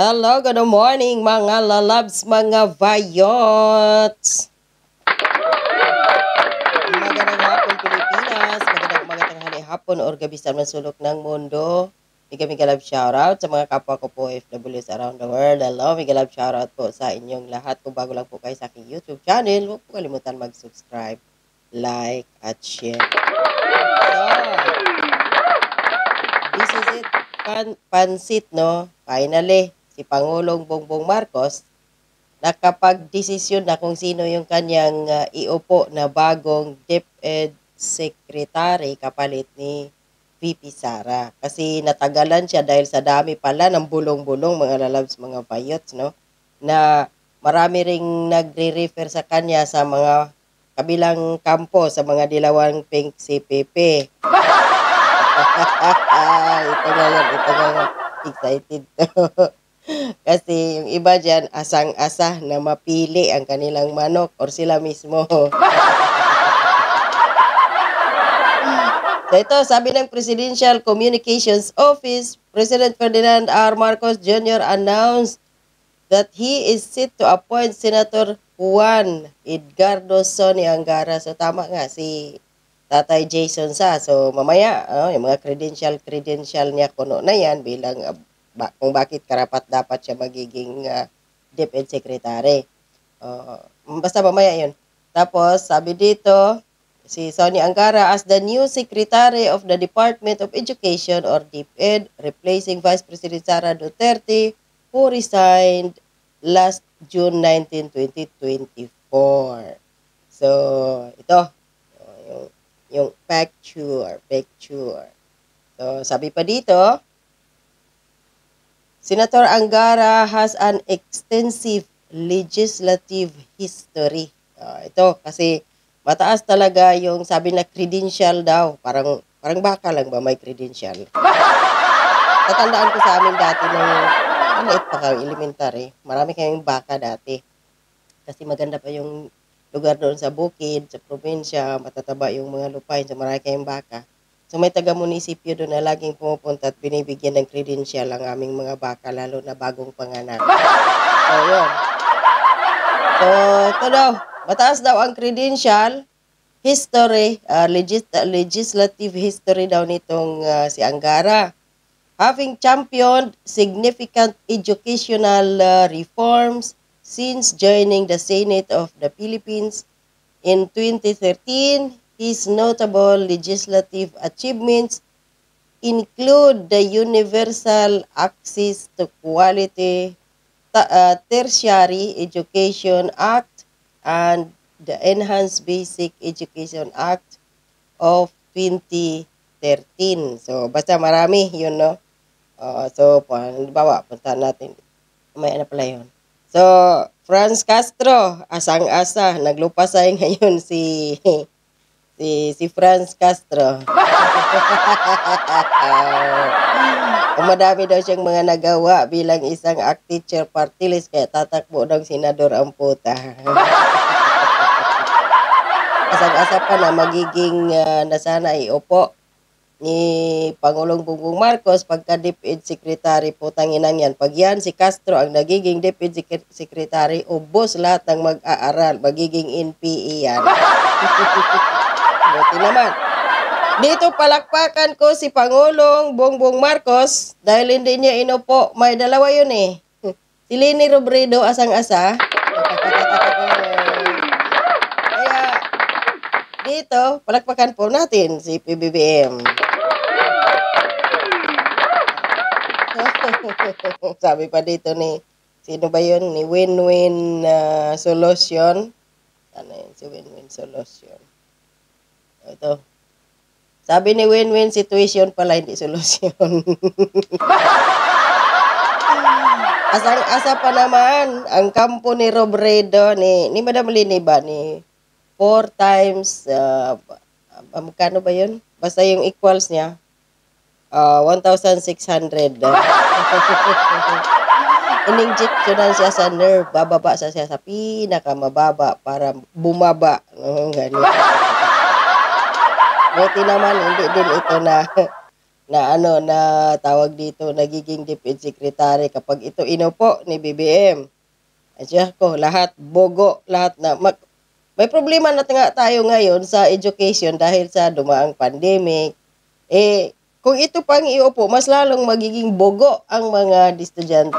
Hello, good morning mga lalabs, mga vayots. Magandang hapon Pilipinas, magandang tanghali hapon or gabi sa mga sulok ng mundo. Mega love shoutout sa mga kapwa ko po OFWs around the world. Hello, mega love shoutout po sa inyong lahat. Kung bago lang po kayo sa aking YouTube channel, huwag po kalimutan mag-subscribe, like, at share. So, this is it. Pansit, no? Finally, si Pangulong Bongbong Marcos nakapag-desisyon na kung sino yung kanyang iupo na bagong DepEd Secretary kapalit ni VP Sara. Kasi natagalan siya dahil sa dami pala ng bulong-bulong mga lalabs, mga payots, no? Na marami ring nagre-refer sa kanya sa mga kabilang kampo, sa mga dilawang pink si Pepe. ito ngayon. Excited to. Kasi yung iba dyan, asang-asa na mapili ang kanilang manok or sila mismo. So ito, sabi ng Presidential Communications Office, President Ferdinand R. Marcos Jr. announced that he is set to appoint Senator Juan Edgardo Soni Angara. So tama nga, si Tatay Jason sa. So mamaya, yung mga credential niya kuno na yan bilang kung bakit karapat dapat siya magiging DepEd Secretary. Basta mamaya yun. Tapos sabi dito, si Soni Angara as the new Secretary of the Department of Education or DepEd, replacing Vice President Sara Duterte, who resigned last June 19, 2024. So, ito, yung picture. So, sabi pa dito, Senator Angara has an extensive legislative history. Ito, kasi mataas talaga yung sabi na credential daw. Parang baka lang ba may credential? Tatandaan ko sa amin dati nung maliit pa kami, elementary. Marami kaming baka dati. Kasi maganda pa yung lugar doon sa bukid, sa probinsya, matataba yung mga lupain, so marami kaming baka. So may taga-munisipyo doon na laging pumupunta at binibigyan ng credential ang aming mga baka, lalo na bagong panganak. So yun. So ito daw, mataas daw ang credential, history, legislative history daw nitong si Angara. Having championed significant educational reforms since joining the Senate of the Philippines in 2013, his notable legislative achievements include the Universal Access to Quality Tertiary Education Act and the Enhanced Basic Education Act of 2013. So, basta marami yun, no? So, halimbawa, punta natin. May ano pala yun. So, Franz Castro, asang-asa, naglupasay ngayon si Franz Castro. Madami daw siyang mga nagawa bilang isang active chair party list, kaya tatakbo ng senador ang puta. Asang-asa pa na magiging nasana iupo ni Pangulong Bongbong Marcos pagka DepEd Secretary, putang inang yan. Pag yan si Castro ang nagiging DepEd Secretary, ubos lahat ng mag-aaral, magiging NPE yan. Buti naman. Dito palakpakan ko si Pangulong Bongbong Marcos dahil hindi niya inupo. May dalawa yun eh. Si Leni Robredo, asang-asa. Kaya dito, palakpakan po natin si PBBM. Sabi pa dito ni, sino ba yun? Ni Win-Win Solution. Ano yun? Si Win-Win Solution. Ito. Sabi ni Win-Win Situation pala, hindi solusyon. Asang-asa pa naman ang kampo ni Robredo, ni Madam Lini ba? Ni 4 times, magkano ba yun? Basta yung equals niya. 1,600. Ininjectionan siya sa nerve. Bababa siya sa pinakamababa para bumaba. Ganyan. Buti naman, hindi din ito na na tawag dito, nagiging DepEd Secretary kapag ito inupo ni BBM. Asya ko, lahat bogo, lahat na may problema na nga tayo ngayon sa education dahil sa dumaang pandemic. Kung ito pang iupo, mas lalong magiging bogo ang mga estudyante.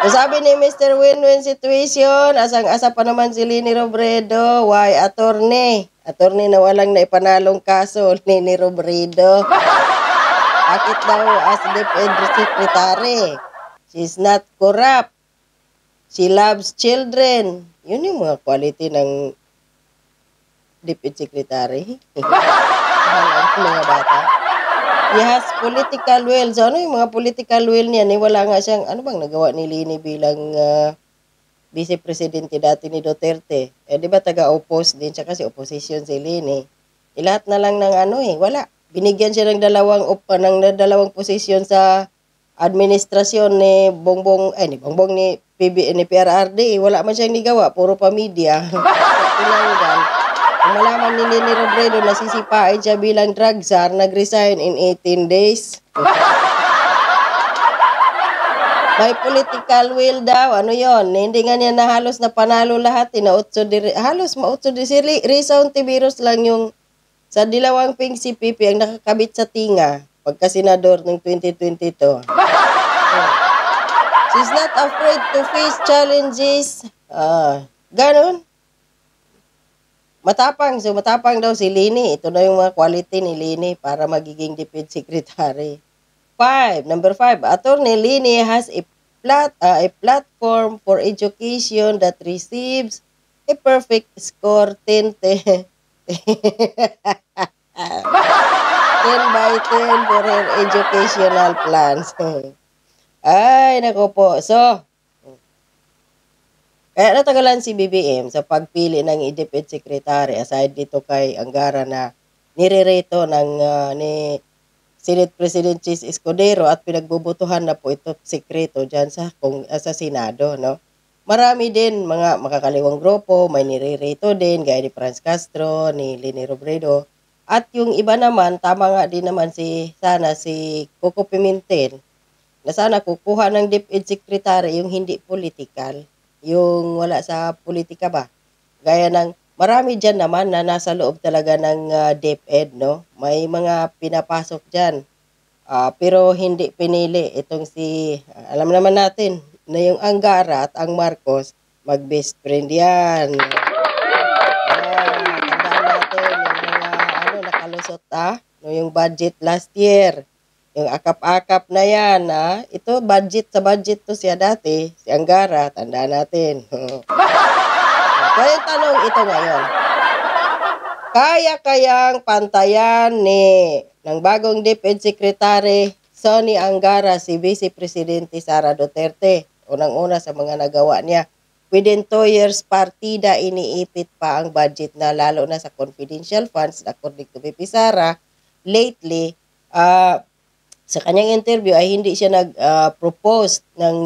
So, sabi ni Mr. Win-Win Situation, asang-asa pa naman si Leni Robredo. Why, attorney? Attorney na walang naipanalong kaso, Leni Robredo. Bakit daw as DepEd Secretary? She's not corrupt. She loves children. Yun yung mga quality ng DepEd Secretary. Mga bata. He has political will. So, ano yung mga political will niya? Wala nga siyang, ano bang nagawa ni Lini bilang Vice Presidente dati ni Duterte? Di ba taga-oppose din siya kasi opposition si Lini. Lahat na lang ng wala. Binigyan siya ng dalawang posisyon sa administrasyon ni Bongbong, ni PRRD. Wala man siyang nigawa. Puro pa media. Tinanggal. Kung malaman ni Leni Robredo na sisipain siya bilang drug czar, nag-resign in 18 days. May political will daw. Ano yon? Hindi nga niya na halos na panalo lahat. Halos mautso di si Risa Ontiveros lang yung sa dilawang ping si Pipi ang nakakabit sa tinga pagka senador ng 2022. She's not afraid to face challenges. Ganon. Matapang. So, matapang daw si Lini. Ito na yung mga quality ni Lini para magiging DepEd Secretary. Number 5. Attorney Lini has a platform for education that receives a perfect score 10 by 10 for her educational plans. Ay, nako po. So, kaya natagalan si BBM sa pagpili ng DepEd Secretary aside dito kay Angara na nirereto ni Senate President Chis Escudero at pinagbubutuhan na po ito sekreto dyan sa Senado, no? Marami din mga makakaliwang grupo, may nirereto din gaya ni Franz Castro, ni Leni Robredo. At yung iba naman, tama nga din naman si Coco Pimentel na sana kukuha ng DepEd Secretary yung hindi political. Yung wala sa politika ba. Gaya ng marami dyan naman na nasa loob talaga ng DepEd, no? May mga pinapasok dyan. Pero hindi pinili. Itong alam naman natin na yung Angara at ang Marcos, mag-best friend yan. Tandaan natin yung mga nakalusot no, yung budget last year. Yung akap-akap na yan, ito budget to siya dati, si Angara, tandaan natin. So, yung tanong ito ngayon. Kaya-kayang pantayan ng bagong DepEd Secretary Sonny Angara si Vice Presidente Sara Duterte. Unang-una sa mga nagawa niya. Within 2 years, partida iniipit pa ang budget na lalo na sa confidential funds according to VP Sara. Lately, sa kanyang interview ay hindi siya nag-propose ng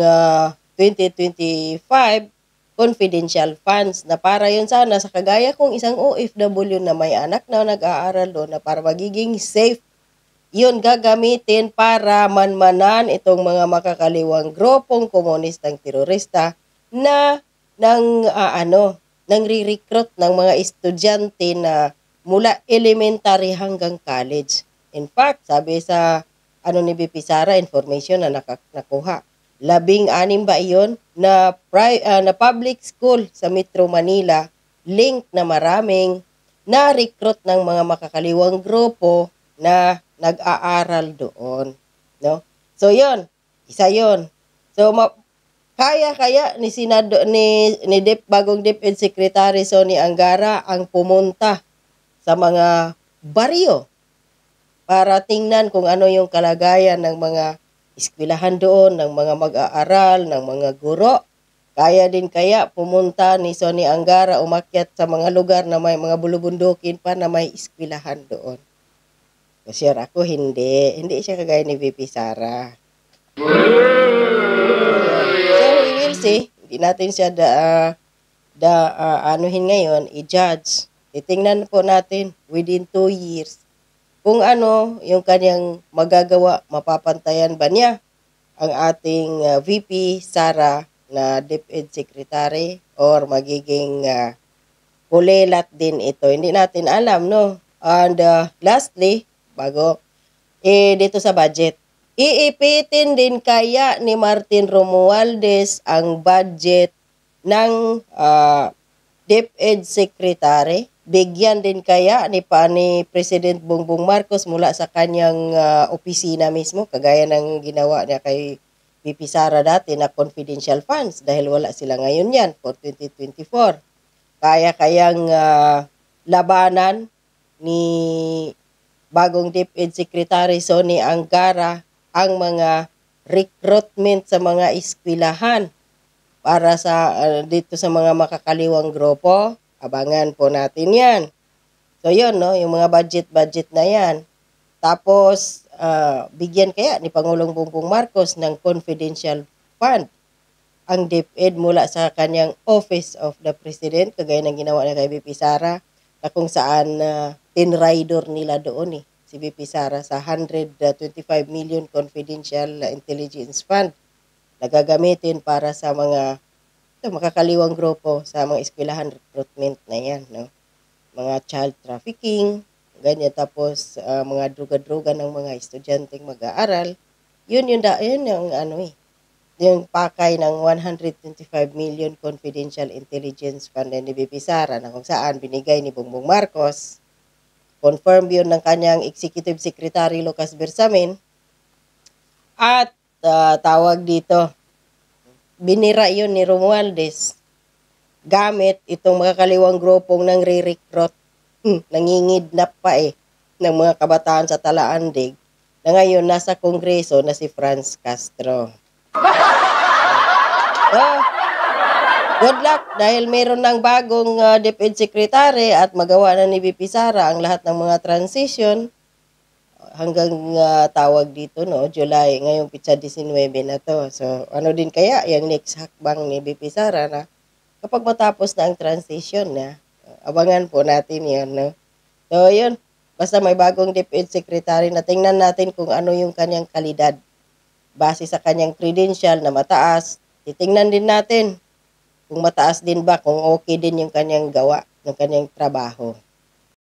2025 confidential funds na para yun sana sa kagaya kong isang OFW na may anak na nag-aaral doon na para magiging safe. Yun gagamitin para manmanan itong mga makakaliwang grupong komunistang terorista na nang-re-recruit ng mga estudyante na mula elementary hanggang college. In fact, sabi sa ni BP Sara, information na nakuha. 16 ba iyon na public school sa Metro Manila, link na maraming na-recruit ng mga makakaliwang grupo na nag-aaral doon. No? So, yon isa yon. So, kaya ni bagong DepEd Secretary Sonny Angara ang pumunta sa mga baryo para tingnan kung ano yung kalagayan ng mga eskwelahan doon, ng mga mag-aaral, ng mga guro. Kaya pumunta ni Sonny Angara umakyat sa mga lugar na may mga bulubundukin pa na may eskwelahan doon. So, sure ako, hindi siya kagaya ni VP Sara. So, we will see. Hindi natin siya anuhin ngayon, i-judge. Titingnan po natin within 2 years kung ano yung kanyang magagawa, mapapantayan ba niya ang ating VP Sara na DepEd Secretary or magiging kulelat din ito. Hindi natin alam, no? And lastly, bago, dito sa budget, iipitin din kaya ni Martin Romualdez ang budget ng DepEd Secretary? Bigyan din kaya ni President Bongbong Marcos mula sa kanyang opisina mismo, kagaya ng ginawa niya kay VP Sara dati na confidential funds dahil wala sila ngayon yan for 2024. Kayang labanan ni bagong DepEd Secretary Sonny Angara ang mga recruitment sa mga eskwelahan para sa dito sa mga makakaliwang grupo. Abangan po natin yan. So yun, no, yung mga budget na yan. Tapos bigyan kaya ni Pangulong Bongbong Marcos ng confidential fund ang DepEd mula sa kanyang Office of the President, kagaya ng ginawa niya kay VP Sara, na kung saan tinraidor nila doon si VP Sara sa 125 million confidential intelligence fund na gagamitin para sa mga makakaliwang grupo sa mga eskwelahan recruitment na yan, no? Mga child trafficking, ganyan, tapos mga druga-druga ng mga estudyanteng mag-aaral. Yun yung yung pakay ng 125 million confidential intelligence fund ni VP Sara na kung saan binigay ni Bongbong Marcos. Confirm yun ng kanyang Executive Secretary Lucas Bersamin. At tawag dito, binira yun ni Romualdez gamit itong mga kaliwang grupong nang re-recruit, nangingidnap pa ng mga kabataan sa Talaandig na ngayon nasa Kongreso na si Franz Castro. Good luck dahil meron ng bagong DepEd Secretary at magawa na ni VP Sara ang lahat ng mga transition hanggang tawag dito, no, July, ngayong pitsa 19 na to. So, ano din kaya yung next hakbang ni VP Sara na kapag matapos na ang transition na, abangan po natin yun, no? So, yun. Basta may bagong DepEd Secretary na tingnan natin kung ano yung kanyang kalidad. Base sa kanyang credential na mataas, titingnan din natin kung mataas din ba, kung okay din yung kanyang gawa, yung kanyang trabaho.